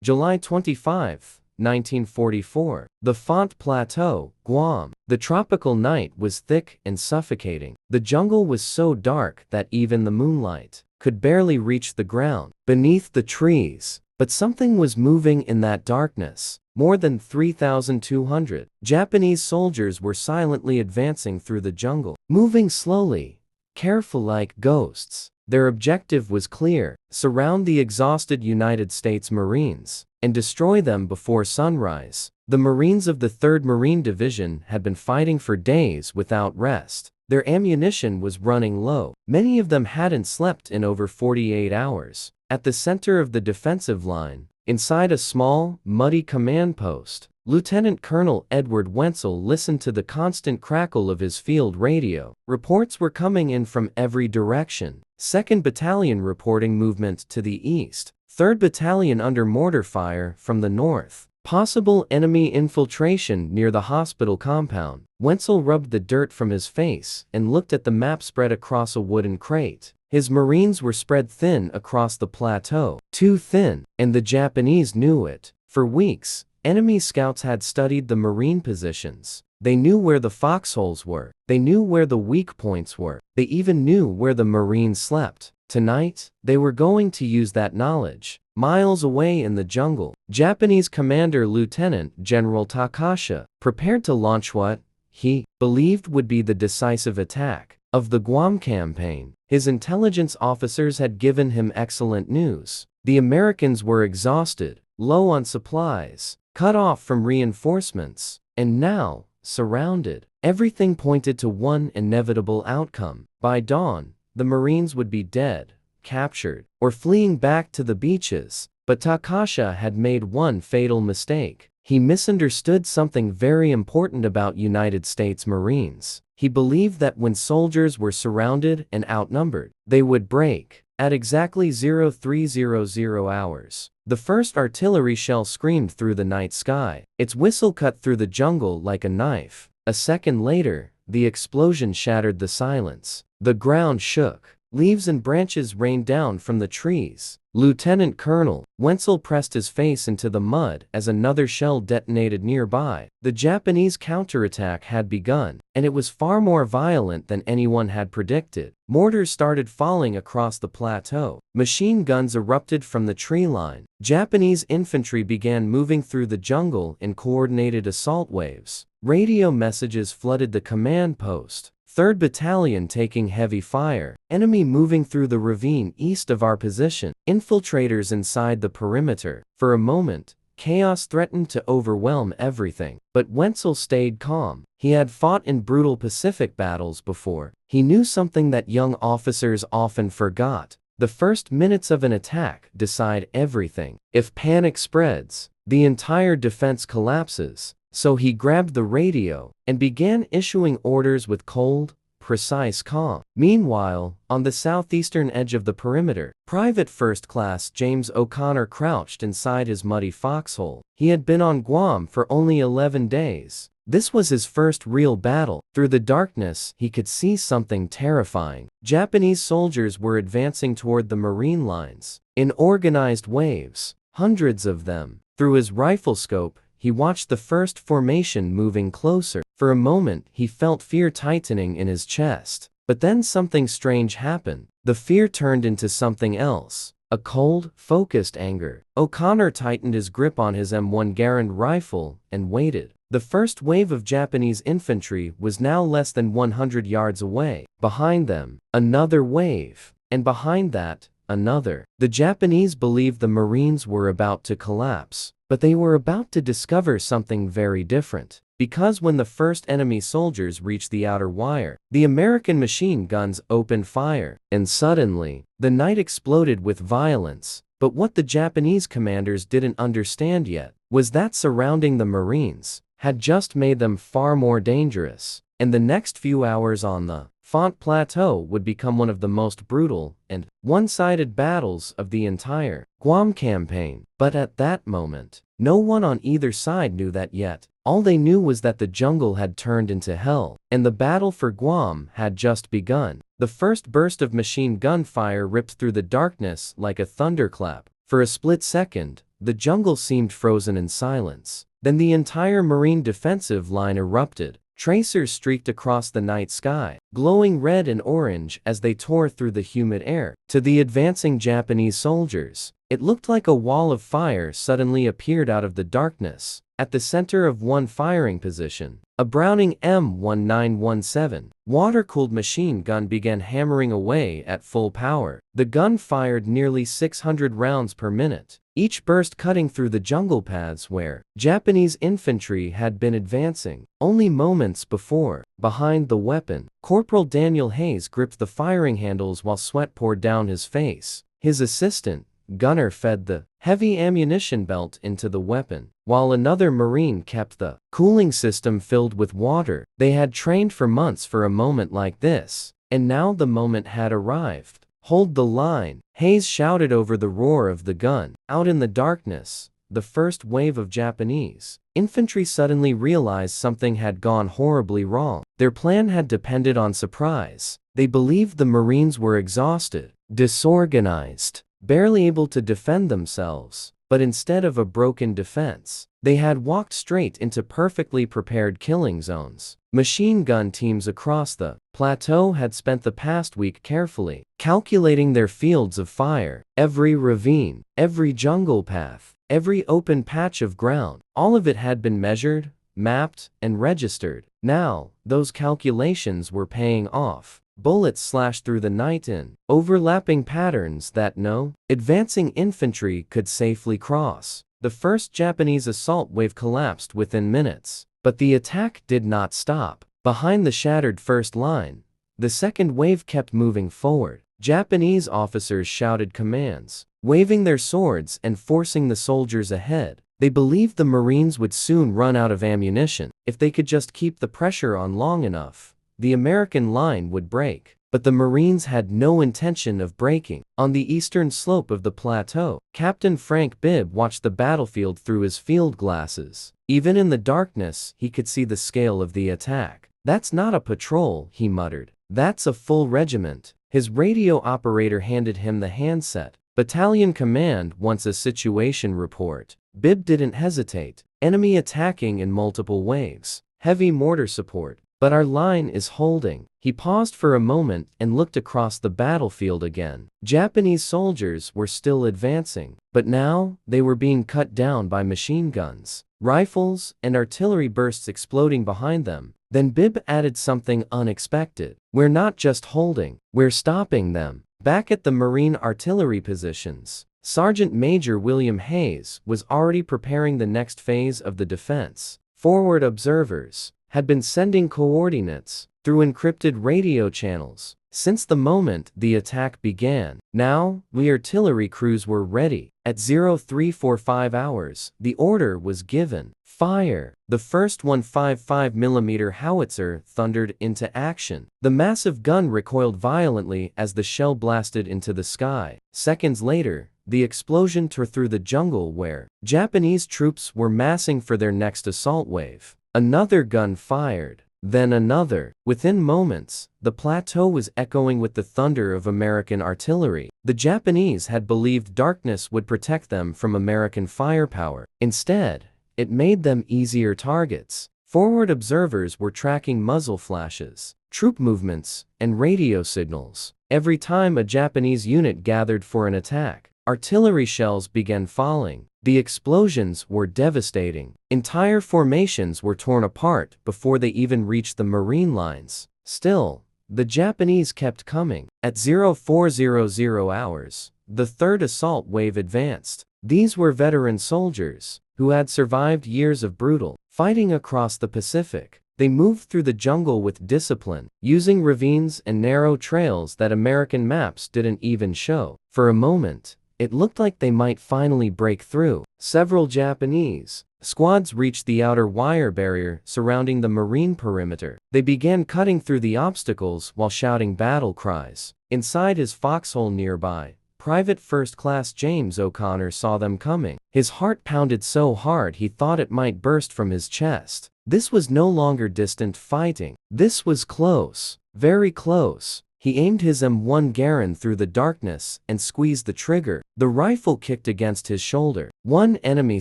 July 25, 1944. The Fonte Plateau, Guam. The tropical night was thick and suffocating. The jungle was so dark that even the moonlight could barely reach the ground beneath the trees. But something was moving in that darkness. More than 3,200 Japanese soldiers were silently advancing through the jungle, moving slowly, careful like ghosts. Their objective was clear: surround the exhausted United States Marines and destroy them before sunrise. The Marines of the 3rd Marine Division had been fighting for days without rest. Their ammunition was running low. Many of them hadn't slept in over 48 hours. At the center of the defensive line, inside a small, muddy command post, Lieutenant Colonel Edward Wenzel listened to the constant crackle of his field radio. Reports were coming in from every direction. 2nd Battalion reporting movement to the east. 3rd Battalion under mortar fire from the north. Possible enemy infiltration near the hospital compound. Wenzel rubbed the dirt from his face and looked at the map spread across a wooden crate. His Marines were spread thin across the plateau. Too thin, and the Japanese knew it. For weeks, enemy scouts had studied the Marine positions. They knew where the foxholes were. They knew where the weak points were. They even knew where the Marines slept. Tonight, they were going to use that knowledge. Miles away in the jungle, Japanese Commander Lieutenant General Takasha prepared to launch what he believed would be the decisive attack of the Guam campaign. His intelligence officers had given him excellent news. The Americans were exhausted, low on supplies, cut off from reinforcements, and now surrounded. Everything pointed to one inevitable outcome. By dawn, the Marines would be dead, captured, or fleeing back to the beaches. But Takasha had made one fatal mistake. He misunderstood something very important about United States Marines. He believed that when soldiers were surrounded and outnumbered, they would break. At exactly 0300 hours, the first artillery shell screamed through the night sky. Its whistle cut through the jungle like a knife. A second later, the explosion shattered the silence. The ground shook. Leaves and branches rained down from the trees. Lieutenant Colonel Wenzel pressed his face into the mud as another shell detonated nearby. The Japanese counterattack had begun, and it was far more violent than anyone had predicted. Mortars started falling across the plateau. Machine guns erupted from the tree line. Japanese infantry began moving through the jungle in coordinated assault waves. Radio messages flooded the command post. 3rd Battalion taking heavy fire. Enemy moving through the ravine east of our position. Infiltrators inside the perimeter. For a moment, chaos threatened to overwhelm everything. But Wenzel stayed calm. He had fought in brutal Pacific battles before. He knew something that young officers often forgot. The first minutes of an attack decide everything. If panic spreads, the entire defense collapses. So he grabbed the radio and began issuing orders with cold, precise calm. Meanwhile, on the southeastern edge of the perimeter, Private First Class James O'Connor crouched inside his muddy foxhole. He had been on Guam for only 11 days. This was his first real battle. Through the darkness, he could see something terrifying. Japanese soldiers were advancing toward the Marine lines in organized waves, hundreds of them. Through his rifle scope, he watched the first formation moving closer. For a moment, he felt fear tightening in his chest. But then something strange happened. The fear turned into something else. A cold, focused anger. O'Connor tightened his grip on his M1 Garand rifle and waited. The first wave of Japanese infantry was now less than 100 yards away. Behind them, another wave. And behind that, another. The Japanese believed the Marines were about to collapse. But they were about to discover something very different. Because when the first enemy soldiers reached the outer wire, the American machine guns opened fire. And suddenly, the night exploded with violence. But what the Japanese commanders didn't understand yet was that surrounding the Marines had just made them far more dangerous. And the next few hours on the Fonte Plateau would become one of the most brutal and one-sided battles of the entire Guam campaign. But at that moment, no one on either side knew that yet. All they knew was that the jungle had turned into hell, and the battle for Guam had just begun. The first burst of machine gun fire ripped through the darkness like a thunderclap. For a split second, the jungle seemed frozen in silence. Then the entire Marine defensive line erupted. Tracers streaked across the night sky, glowing red and orange as they tore through the humid air. To the advancing Japanese soldiers, it looked like a wall of fire suddenly appeared out of the darkness. At the center of one firing position, a Browning M1917 water-cooled machine gun began hammering away at full power. The gun fired nearly 600 rounds per minute, each burst cutting through the jungle paths where Japanese infantry had been advancing. Only moments before, behind the weapon, Corporal Daniel Hayes gripped the firing handles while sweat poured down his face. His assistant, gunner, fed the heavy ammunition belt into the weapon, while another Marine kept the cooling system filled with water. They had trained for months for a moment like this, and now the moment had arrived. "Hold the line," Hayes shouted over the roar of the gun. Out in the darkness, the first wave of Japanese infantry suddenly realized something had gone horribly wrong. Their plan had depended on surprise. They believed the Marines were exhausted, disorganized, barely able to defend themselves. But instead of a broken defense, they had walked straight into perfectly prepared killing zones. Machine gun teams across the plateau had spent the past week carefully calculating their fields of fire, every ravine, every jungle path, every open patch of ground. All of it had been measured, mapped, and registered. Now, those calculations were paying off. Bullets slashed through the night in overlapping patterns that no advancing infantry could safely cross. The first Japanese assault wave collapsed within minutes, but the attack did not stop. Behind the shattered first line, the second wave kept moving forward. Japanese officers shouted commands, waving their swords and forcing the soldiers ahead. They believed the Marines would soon run out of ammunition. If they could just keep the pressure on long enough, the American line would break. But the Marines had no intention of breaking. On the eastern slope of the plateau, Captain Frank Bibb watched the battlefield through his field glasses. Even in the darkness, he could see the scale of the attack. "That's not a patrol," he muttered. "That's a full regiment." His radio operator handed him the handset. "Battalion Command wants a situation report." Bibb didn't hesitate. "Enemy attacking in multiple waves. Heavy mortar support. But our line is holding." He paused for a moment and looked across the battlefield again. Japanese soldiers were still advancing, but now they were being cut down by machine guns, rifles, and artillery bursts exploding behind them. Then Bibb added something unexpected. "We're not just holding, we're stopping them." Back at the Marine artillery positions, Sergeant Major William Hayes was already preparing the next phase of the defense. Forward observers had been sending coordinates through encrypted radio channels since the moment the attack began. Now, the artillery crews were ready. At 0345 hours, the order was given. Fire! The first 155mm howitzer thundered into action. The massive gun recoiled violently as the shell blasted into the sky. Seconds later, the explosion tore through the jungle where Japanese troops were massing for their next assault wave. Another gun fired, then another. Within moments, the plateau was echoing with the thunder of American artillery. The Japanese had believed darkness would protect them from American firepower. Instead, it made them easier targets. Forward observers were tracking muzzle flashes, troop movements, and radio signals. Every time a Japanese unit gathered for an attack, artillery shells began falling. The explosions were devastating. Entire formations were torn apart before they even reached the Marine lines. Still, the Japanese kept coming. At 0400 hours, the third assault wave advanced. These were veteran soldiers who had survived years of brutal fighting across the Pacific. They moved through the jungle with discipline, using ravines and narrow trails that American maps didn't even show. For a moment, it looked like they might finally break through. Several Japanese squads reached the outer wire barrier surrounding the Marine perimeter. They began cutting through the obstacles while shouting battle cries. Inside his foxhole nearby, Private First Class James O'Connor saw them coming. His heart pounded so hard he thought it might burst from his chest. This was no longer distant fighting. This was close, very close. He aimed his M1 Garand through the darkness and squeezed the trigger. The rifle kicked against his shoulder. One enemy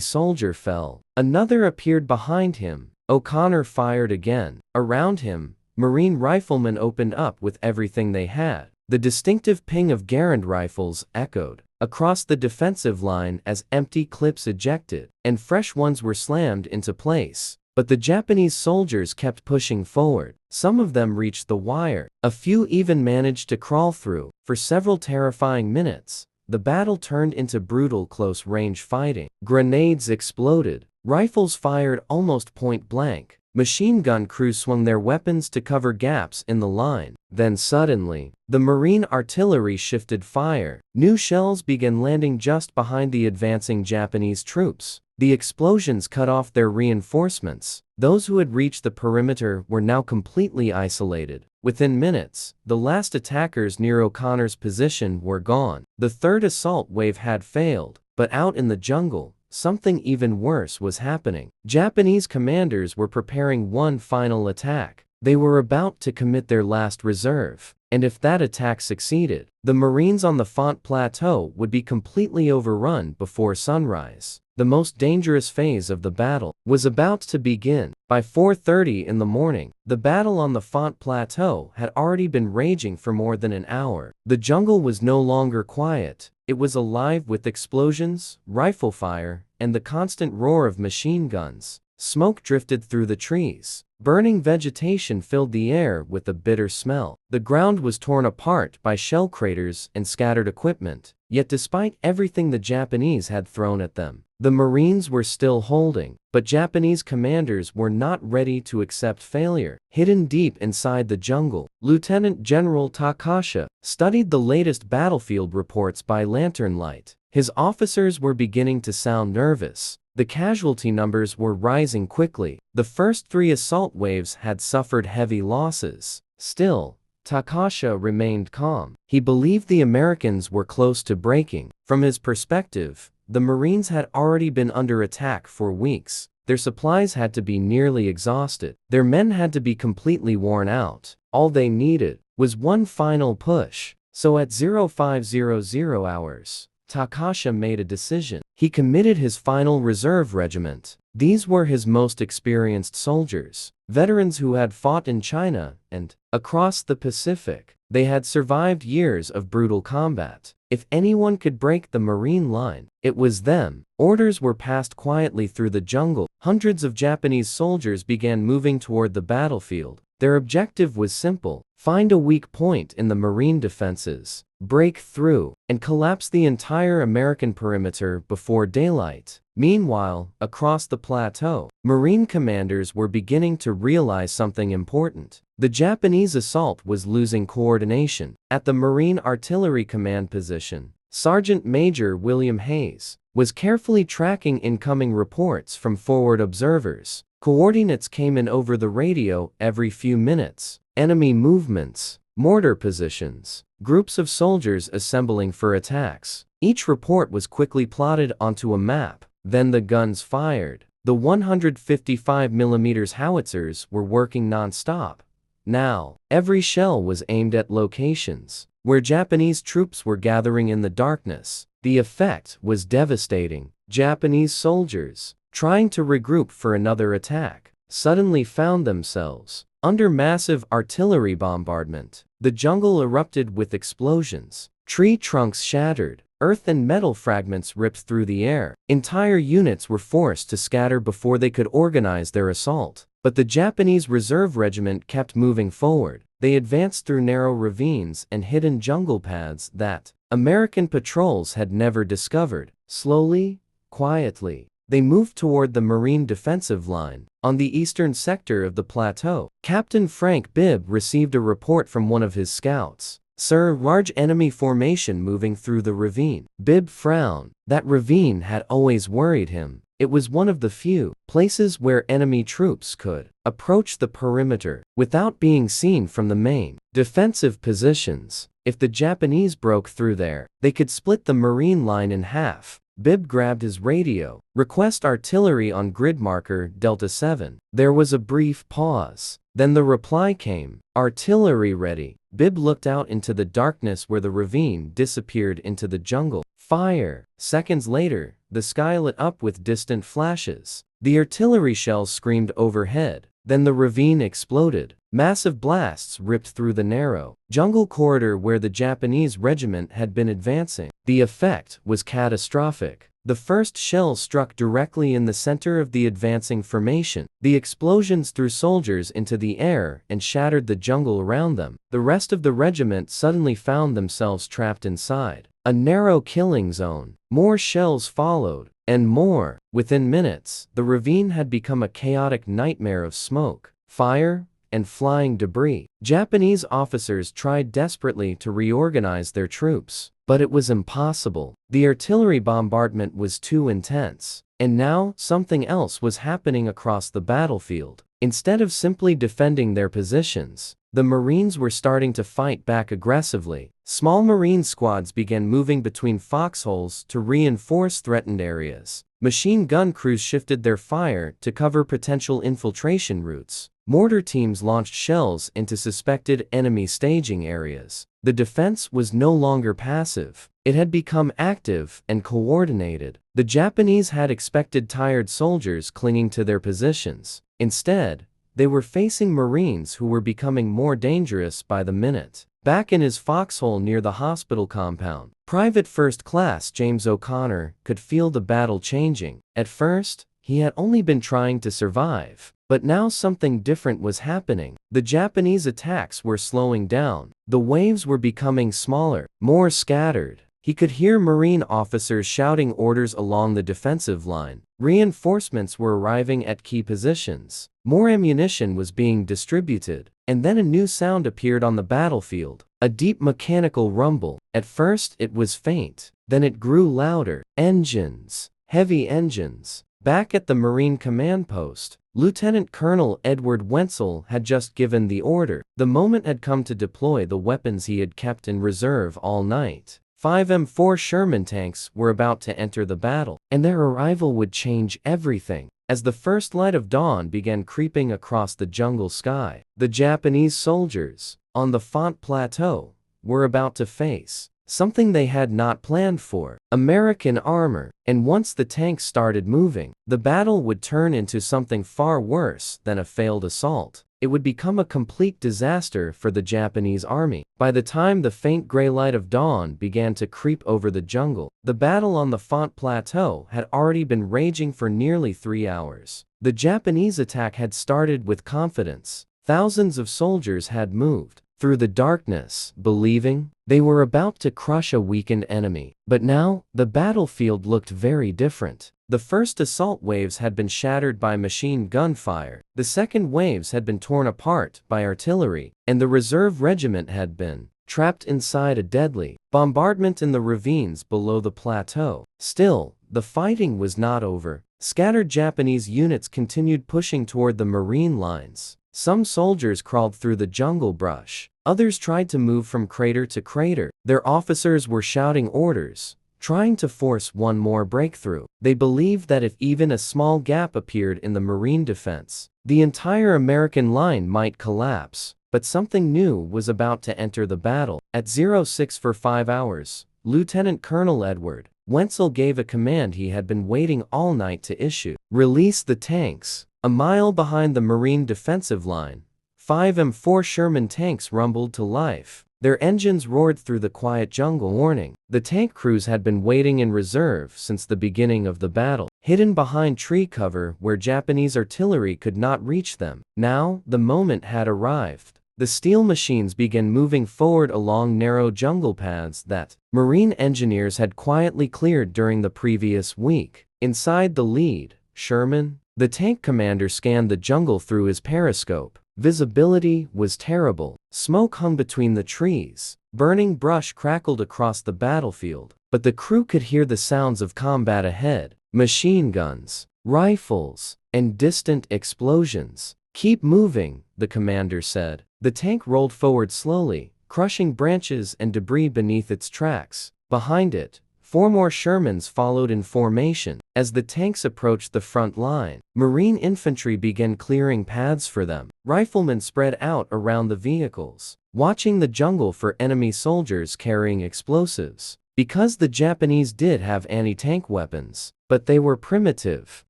soldier fell. Another appeared behind him. O'Connor fired again. Around him, Marine riflemen opened up with everything they had. The distinctive ping of Garand rifles echoed across the defensive line as empty clips ejected, and fresh ones were slammed into place. But the Japanese soldiers kept pushing forward. Some of them reached the wire. A few even managed to crawl through. For several terrifying minutes, the battle turned into brutal close-range fighting. Grenades exploded. Rifles fired almost point-blank. Machine gun crews swung their weapons to cover gaps in the line. Then suddenly, the Marine artillery shifted fire. New shells began landing just behind the advancing Japanese troops. The explosions cut off their reinforcements. Those who had reached the perimeter were now completely isolated. Within minutes, the last attackers near O'Connor's position were gone. The third assault wave had failed, but out in the jungle, something even worse was happening. Japanese commanders were preparing one final attack. They were about to commit their last reserve, and if that attack succeeded, the Marines on the Fonte Plateau would be completely overrun before sunrise. The most dangerous phase of the battle was about to begin. By 4:30 in the morning, the battle on the Fonte Plateau had already been raging for more than an hour. The jungle was no longer quiet. It was alive with explosions, rifle fire, and the constant roar of machine guns. Smoke drifted through the trees. Burning vegetation filled the air with a bitter smell. The ground was torn apart by shell craters and scattered equipment. Yet despite everything the Japanese had thrown at them, the Marines were still holding. But Japanese commanders were not ready to accept failure. Hidden deep inside the jungle, Lieutenant General Takasha studied the latest battlefield reports by lantern light. His officers were beginning to sound nervous. The casualty numbers were rising quickly. The first 3 assault waves had suffered heavy losses. Still, Takasha remained calm. He believed the Americans were close to breaking. From his perspective, the Marines had already been under attack for weeks. Their supplies had to be nearly exhausted. Their men had to be completely worn out. All they needed was one final push. So at 0500 hours, Takasha made a decision. He committed his final reserve regiment. These were his most experienced soldiers, veterans who had fought in China and across the Pacific. They had survived years of brutal combat. If anyone could break the Marine line, it was them. Orders were passed quietly through the jungle. Hundreds of Japanese soldiers began moving toward the battlefield. Their objective was simple: find a weak point in the Marine defenses, break through, and collapse the entire American perimeter before daylight. Meanwhile, across the plateau, Marine commanders were beginning to realize something important. The Japanese assault was losing coordination. At the Marine Artillery Command position, Sergeant Major William Hayes was carefully tracking incoming reports from forward observers. Coordinates came in over the radio every few minutes. Enemy movements, mortar positions, groups of soldiers assembling for attacks. Each report was quickly plotted onto a map. Then the guns fired. The 155mm howitzers were working non-stop. Now, every shell was aimed at locations where Japanese troops were gathering in the darkness. The effect was devastating. Japanese soldiers, trying to regroup for another attack, suddenly found themselves under massive artillery bombardment. The jungle erupted with explosions. Tree trunks shattered. Earth and metal fragments ripped through the air. Entire units were forced to scatter before they could organize their assault. But the Japanese reserve regiment kept moving forward. They advanced through narrow ravines and hidden jungle paths that American patrols had never discovered. Slowly, quietly, they moved toward the Marine defensive line. On the eastern sector of the plateau, Captain Frank Bibb received a report from one of his scouts. "Sir, large enemy formation moving through the ravine." Bibb frowned. That ravine had always worried him. It was one of the few places where enemy troops could approach the perimeter without being seen from the main defensive positions. If the Japanese broke through there, they could split the Marine line in half. Bibb grabbed his radio. "Request artillery on grid marker Delta 7. There was a brief pause. Then the reply came, "Artillery ready." Bibb looked out into the darkness where the ravine disappeared into the jungle. Fire! Seconds later, the sky lit up with distant flashes. The artillery shells screamed overhead. Then the ravine exploded. Massive blasts ripped through the narrow jungle corridor where the Japanese regiment had been advancing. The effect was catastrophic. The first shell struck directly in the center of the advancing formation. The explosions threw soldiers into the air and shattered the jungle around them. The rest of the regiment suddenly found themselves trapped inside a narrow killing zone. More shells followed, and more. Within minutes, the ravine had become a chaotic nightmare of smoke, fire, and flying debris. Japanese officers tried desperately to reorganize their troops, but it was impossible. The artillery bombardment was too intense. And now, something else was happening across the battlefield. Instead of simply defending their positions, the Marines were starting to fight back aggressively. Small Marine squads began moving between foxholes to reinforce threatened areas. Machine gun crews shifted their fire to cover potential infiltration routes. Mortar teams launched shells into suspected enemy staging areas. The defense was no longer passive. It had become active and coordinated. The Japanese had expected tired soldiers clinging to their positions. Instead, they were facing Marines who were becoming more dangerous by the minute. Back in his foxhole near the hospital compound, Private First Class James O'Connor could feel the battle changing. At first, he had only been trying to survive. But now something different was happening. The Japanese attacks were slowing down. The waves were becoming smaller, more scattered. He could hear Marine officers shouting orders along the defensive line. Reinforcements were arriving at key positions. More ammunition was being distributed. And then a new sound appeared on the battlefield. A deep mechanical rumble. At first it was faint. Then it grew louder. Engines. Heavy engines. Back at the Marine command post, Lieutenant Colonel Edward Wenzel had just given the order. The moment had come to deploy the weapons he had kept in reserve all night. 5 M4 Sherman tanks were about to enter the battle, and their arrival would change everything. As the first light of dawn began creeping across the jungle sky, the Japanese soldiers, on the Fonte Plateau, were about to face something they had not planned for: American armor. And once the tanks started moving, the battle would turn into something far worse than a failed assault. It would become a complete disaster for the Japanese army. By the time the faint gray light of dawn began to creep over the jungle, the battle on the Fonte Plateau had already been raging for nearly 3 hours. The Japanese attack had started with confidence. Thousands of soldiers had moved through the darkness, believing they were about to crush a weakened enemy. But now, the battlefield looked very different. The first assault waves had been shattered by machine gun fire, the second waves had been torn apart by artillery, and the reserve regiment had been trapped inside a deadly bombardment in the ravines below the plateau. Still, the fighting was not over. Scattered Japanese units continued pushing toward the Marine lines. Some soldiers crawled through the jungle brush. Others tried to move from crater to crater. Their officers were shouting orders, trying to force one more breakthrough. They believed that if even a small gap appeared in the Marine defense, the entire American line might collapse. But something new was about to enter the battle. At 06 for 5 hours, Lieutenant Colonel Edward Wenzel gave a command he had been waiting all night to issue. Release the tanks. A mile behind the Marine defensive line, 5 M4 Sherman tanks rumbled to life. Their engines roared through the quiet jungle. Warning: the tank crews had been waiting in reserve since the beginning of the battle, hidden behind tree cover where Japanese artillery could not reach them. Now, the moment had arrived. The steel machines began moving forward along narrow jungle paths that Marine engineers had quietly cleared during the previous week. Inside the lead, Sherman, the tank commander, scanned the jungle through his periscope. Visibility was terrible. Smoke hung between the trees. Burning brush crackled across the battlefield. But the crew could hear the sounds of combat ahead: machine guns, rifles, and distant explosions. Keep moving, the commander said. The tank rolled forward slowly, crushing branches and debris beneath its tracks. Behind it, 4 more Shermans followed in formation. As the tanks approached the front line, Marine infantry began clearing paths for them. Riflemen spread out around the vehicles, watching the jungle for enemy soldiers carrying explosives. Because the Japanese did have anti-tank weapons, but they were primitive.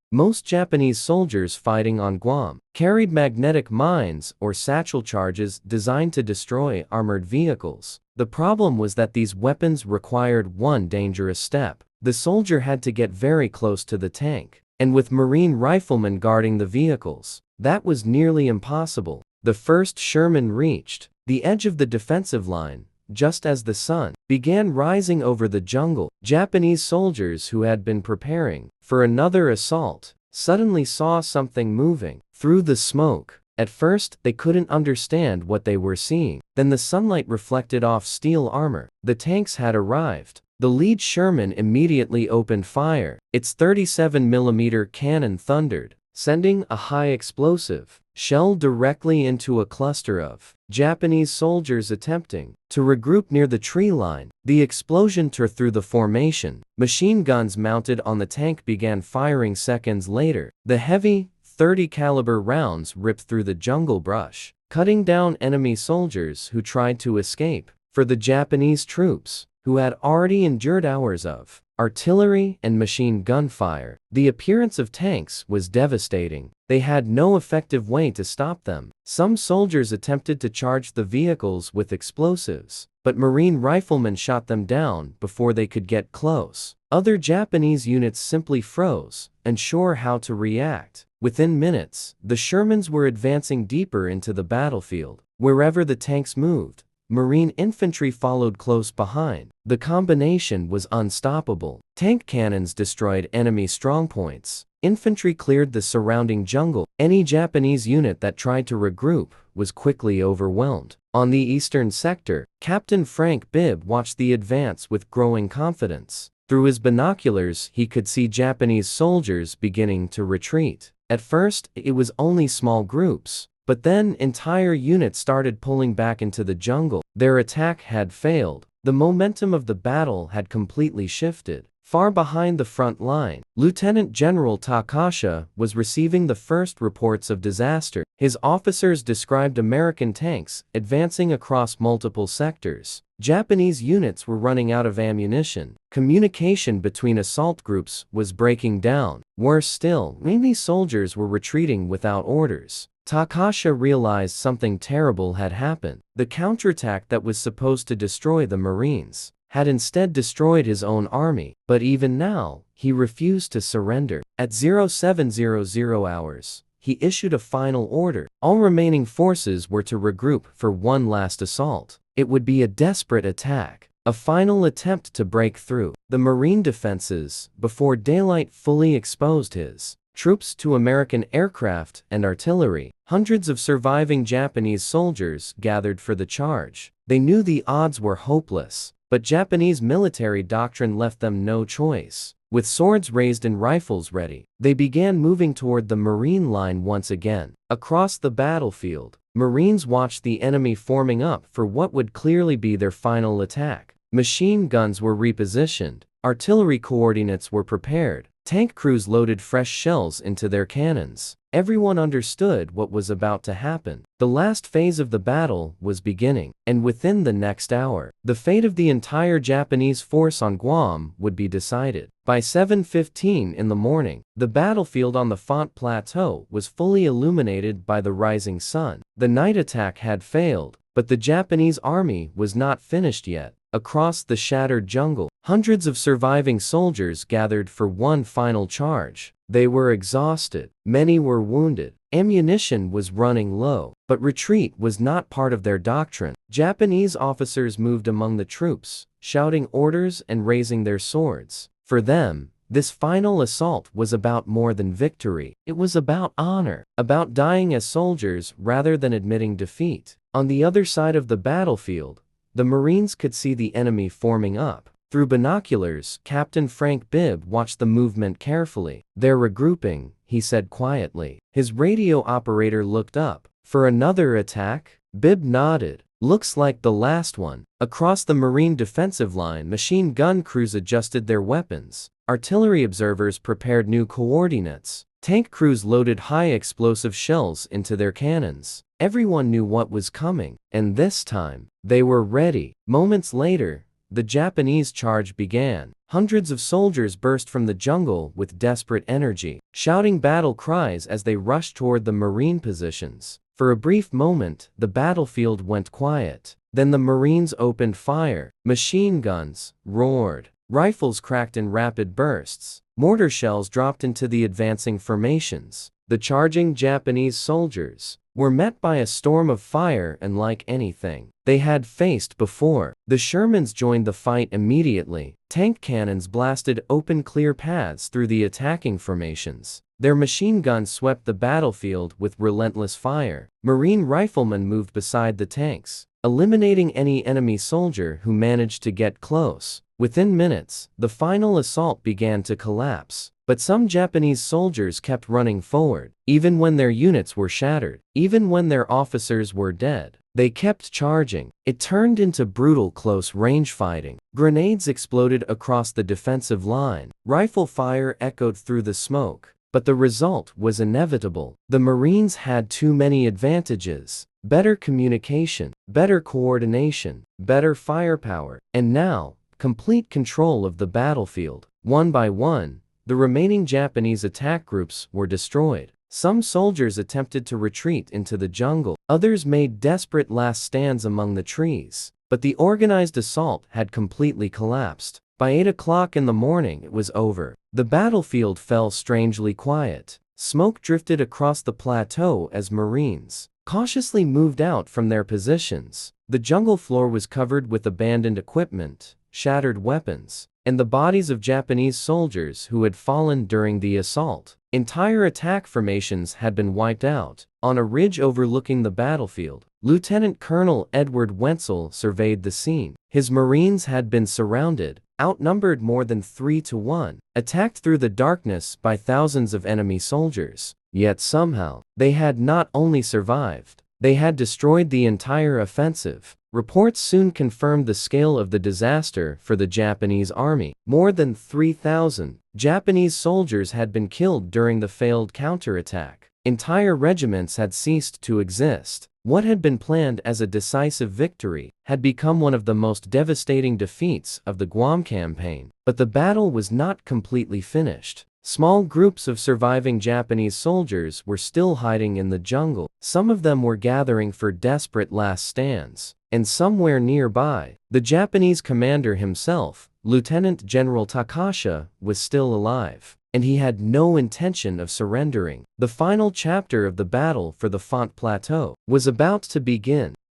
Most Japanese soldiers fighting on Guam carried magnetic mines or satchel charges designed to destroy armored vehicles. The problem was that these weapons required one dangerous step. The soldier had to get very close to the tank, and with Marine riflemen guarding the vehicles, that was nearly impossible. The first Sherman reached the edge of the defensive line just as the sun began rising over the jungle. Japanese soldiers who had been preparing for another assault suddenly saw something moving through the smoke. At first, they couldn't understand what they were seeing. Then the sunlight reflected off steel armor. The tanks had arrived. The lead Sherman immediately opened fire. Its 37mm cannon thundered, sending a high explosive shell directly into a cluster of Japanese soldiers attempting to regroup near the tree line. The explosion tore through the formation. Machine guns mounted on the tank began firing seconds later. The heavy, 30 caliber rounds ripped through the jungle brush, cutting down enemy soldiers who tried to escape. For the Japanese troops, who had already endured hours of artillery and machine gun fire, the appearance of tanks was devastating. They had no effective way to stop them. Some soldiers attempted to charge the vehicles with explosives, but Marine riflemen shot them down before they could get close. Other Japanese units simply froze, unsure how to react. Within minutes, the Shermans were advancing deeper into the battlefield. Wherever the tanks moved, Marine infantry followed close behind. The combination was unstoppable. Tank cannons destroyed enemy strongpoints. Infantry cleared the surrounding jungle. Any Japanese unit that tried to regroup was quickly overwhelmed. On the eastern sector, Captain Frank Bibb watched the advance with growing confidence. Through his binoculars, he could see Japanese soldiers beginning to retreat. At first, it was only small groups. But then entire units started pulling back into the jungle. Their attack had failed. The momentum of the battle had completely shifted. Far behind the front line, Lieutenant General Takasha was receiving the first reports of disaster. His officers described American tanks advancing across multiple sectors. Japanese units were running out of ammunition. Communication between assault groups was breaking down. Worse still, many soldiers were retreating without orders. Takasha realized something terrible had happened. The counterattack that was supposed to destroy the Marines had instead destroyed his own army. But even now, he refused to surrender. At 0700 hours, he issued a final order. All remaining forces were to regroup for one last assault. It would be a desperate attack, a final attempt to break through the Marine defenses before daylight fully exposed his troops to American aircraft and artillery. Hundreds of surviving Japanese soldiers gathered for the charge. They knew the odds were hopeless, but Japanese military doctrine left them no choice. With swords raised and rifles ready, they began moving toward the Marine line once again. Across the battlefield, Marines watched the enemy forming up for what would clearly be their final attack. Machine guns were repositioned, artillery coordinates were prepared, tank crews loaded fresh shells into their cannons. Everyone understood what was about to happen. The last phase of the battle was beginning, and within the next hour, the fate of the entire Japanese force on Guam would be decided. By 7:15 in the morning, the battlefield on the Fonte Plateau was fully illuminated by the rising sun. The night attack had failed, but the Japanese army was not finished yet. Across the shattered jungle, hundreds of surviving soldiers gathered for one final charge. They were exhausted. Many were wounded. Ammunition was running low, but retreat was not part of their doctrine. Japanese officers moved among the troops, shouting orders and raising their swords. For them, this final assault was about more than victory. It was about honor, about dying as soldiers rather than admitting defeat. On the other side of the battlefield, the Marines could see the enemy forming up. Through binoculars, Captain Frank Bibb watched the movement carefully. "They're regrouping," he said quietly. His radio operator looked up. "For another attack?" Bibb nodded. Looks like the last one. Across the Marine defensive line, machine gun crews adjusted their weapons. Artillery observers prepared new coordinates. Tank crews loaded high-explosive shells into their cannons. Everyone knew what was coming, and this time, they were ready. Moments later, the Japanese charge began. Hundreds of soldiers burst from the jungle with desperate energy, shouting battle cries as they rushed toward the Marine positions. For a brief moment, the battlefield went quiet. Then the Marines opened fire. Machine guns roared. Rifles cracked in rapid bursts. Mortar shells dropped into the advancing formations. The charging Japanese soldiers were met by a storm of fire unlike anything they had faced before. The Shermans joined the fight immediately. Tank cannons blasted open clear paths through the attacking formations. Their machine guns swept the battlefield with relentless fire. Marine riflemen moved beside the tanks, eliminating any enemy soldier who managed to get close. Within minutes, the final assault began to collapse. But some Japanese soldiers kept running forward, even when their units were shattered, even when their officers were dead. They kept charging. It turned into brutal close-range fighting. Grenades exploded across the defensive line. Rifle fire echoed through the smoke. But the result was inevitable. The Marines had too many advantages. Better communication, better coordination, better firepower, and now, complete control of the battlefield. One by one, the remaining Japanese attack groups were destroyed. Some soldiers attempted to retreat into the jungle. Others made desperate last stands among the trees. But the organized assault had completely collapsed. By 8 o'clock in the morning it was over. The battlefield fell strangely quiet. Smoke drifted across the plateau as Marines cautiously moved out from their positions. The jungle floor was covered with abandoned equipment, shattered weapons, and the bodies of Japanese soldiers who had fallen during the assault. Entire attack formations had been wiped out. On a ridge overlooking the battlefield, Lieutenant Colonel Edward Wenzel surveyed the scene. His Marines had been surrounded, outnumbered more than 3 to 1, attacked through the darkness by thousands of enemy soldiers. Yet somehow, they had not only survived, they had destroyed the entire offensive. Reports soon confirmed the scale of the disaster for the Japanese army. More than 3,000 Japanese soldiers had been killed during the failed counterattack. Entire regiments had ceased to exist. What had been planned as a decisive victory had become one of the most devastating defeats of the Guam campaign. But the battle was not completely finished. Small groups of surviving Japanese soldiers were still hiding in the jungle. Some of them were gathering for desperate last stands. And somewhere nearby, the Japanese commander himself, Lieutenant General Takasha, was still alive. And he had no intention of surrendering. The final chapter of the battle for the Fonte Plateau was about to begin.